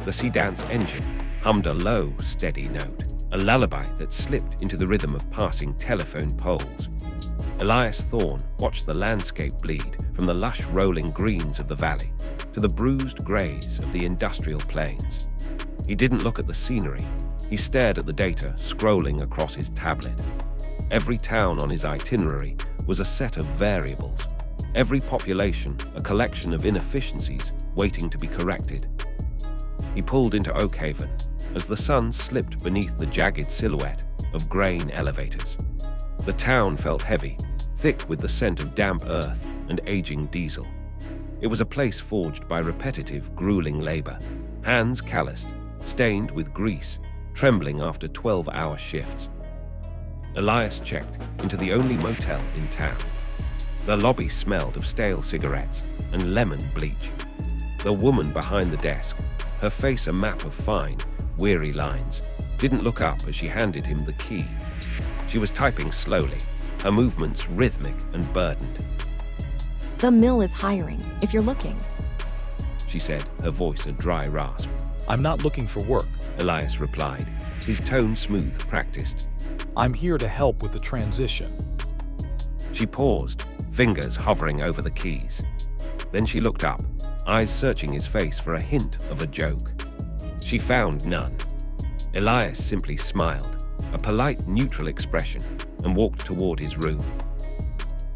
The sedan's engine hummed a low, steady note, a lullaby that slipped into the rhythm of passing telephone poles. Elias Thorne watched the landscape bleed from the lush rolling greens of the valley to the bruised greys of the industrial plains. He didn't look at the scenery. He stared at the data scrolling across his tablet. Every town on his itinerary was a set of variables. Every population, a collection of inefficiencies waiting to be corrected. He pulled into Oakhaven as the sun slipped beneath the jagged silhouette of grain elevators. The town felt heavy, thick with the scent of damp earth and aging diesel. It was a place forged by repetitive, grueling labor, hands calloused, stained with grease, trembling after 12-hour shifts. Elias checked into the only motel in town. The lobby smelled of stale cigarettes and lemon bleach. The woman behind the desk, her face a map of fine, weary lines, didn't look up as she handed him the key. She was typing slowly, her movements rhythmic and burdened. "The mill is hiring, if you're looking," she said, her voice a dry rasp. "I'm not looking for work," Elias replied, his tone smooth, practiced. "I'm here to help with the transition." She paused, fingers hovering over the keys. Then she looked up, eyes searching his face for a hint of a joke. She found none. Elias simply smiled, a polite, neutral expression, and walked toward his room.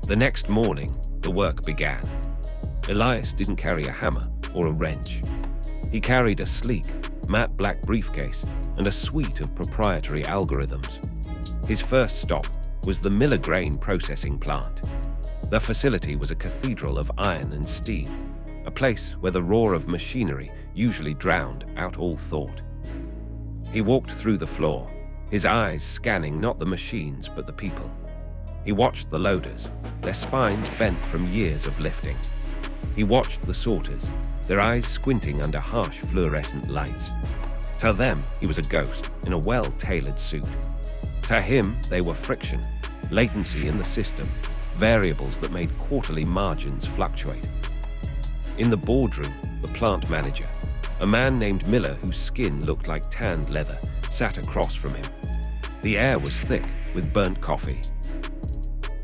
The next morning, the work began. Elias didn't carry a hammer or a wrench. He carried a sleek, matte black briefcase and a suite of proprietary algorithms. His first stop was the Miller grain processing plant. The facility was a cathedral of iron and steam, a place where the roar of machinery usually drowned out all thought. He walked through the floor, his eyes scanning not the machines but the people. He watched the loaders, their spines bent from years of lifting. He watched the sorters, their eyes squinting under harsh fluorescent lights. To them, he was a ghost in a well-tailored suit. To him, they were friction, latency in the system, variables that made quarterly margins fluctuate. In the boardroom, the plant manager, a man named Miller whose skin looked like tanned leather, sat across from him. The air was thick with burnt coffee.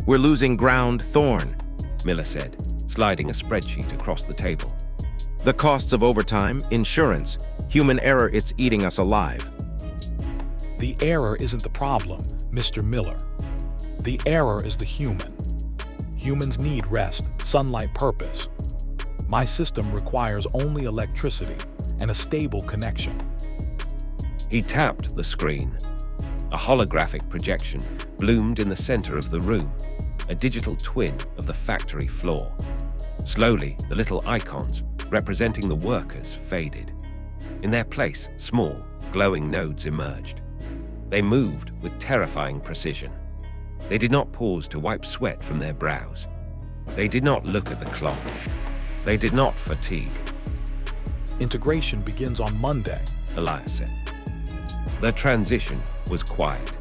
"We're losing ground, Thorne," Miller said, sliding a spreadsheet across the table. "The costs of overtime, insurance, human error, it's eating us alive." "The error isn't the problem, Mr. Miller. The error is the human. Humans need rest, sunlight, purpose. My system requires only electricity and a stable connection." He tapped the screen. A holographic projection bloomed in the center of the room, a digital twin of the factory floor. Slowly, the little icons representing the workers faded. In their place, small, glowing nodes emerged. They moved with terrifying precision. They did not pause to wipe sweat from their brows. They did not look at the clock. They did not fatigue. "Integration begins on Monday," Elias said. The transition was quiet.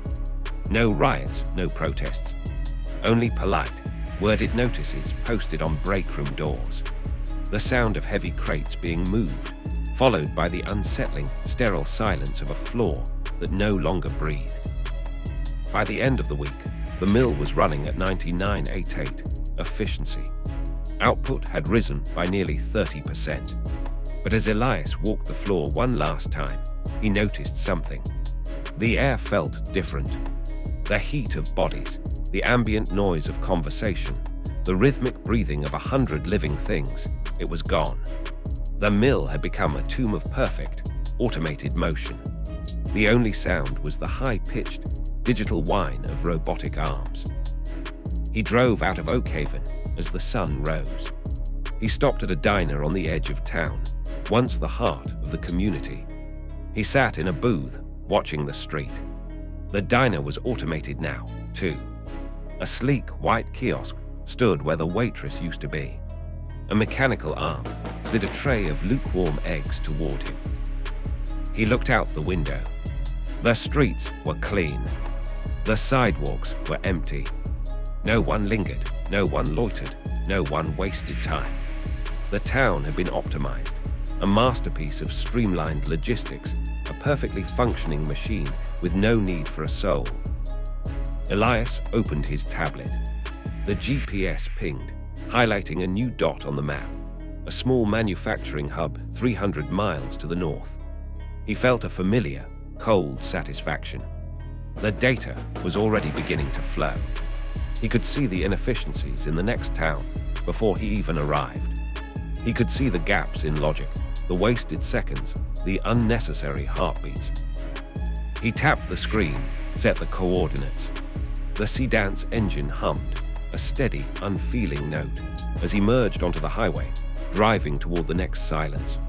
No riots, no protests. Only polite, worded notices posted on break room doors. The sound of heavy crates being moved, followed by the unsettling, sterile silence of a floor that no longer breathed. By the end of the week, the mill was running at 99.88 efficiency. Output had risen by nearly 30%. But as Elias walked the floor one last time, he noticed something. The air felt different. The heat of bodies, the ambient noise of conversation, the rhythmic breathing of 100 living things, it was gone. The mill had become a tomb of perfect, automated motion. The only sound was the high-pitched, digital whine of robotic arms. He drove out of Oakhaven as the sun rose. He stopped at a diner on the edge of town, once the heart of the community. He sat in a booth, watching the street. The diner was automated now, too. A sleek white kiosk stood where the waitress used to be. A mechanical arm slid a tray of lukewarm eggs toward him. He looked out the window. The streets were clean. The sidewalks were empty. No one lingered, no one loitered, no one wasted time. The town had been optimized, a masterpiece of streamlined logistics, a perfectly functioning machine with no need for a soul. Elias opened his tablet. The GPS pinged, highlighting a new dot on the map, a small manufacturing hub 300 miles to the north. He felt a familiar, cold satisfaction. The data was already beginning to flow. He could see the inefficiencies in the next town before he even arrived. He could see the gaps in logic, the wasted seconds, the unnecessary heartbeats. He tapped the screen, set the coordinates. The sedan's engine hummed, a steady, unfeeling note, as he merged onto the highway, driving toward the next silence.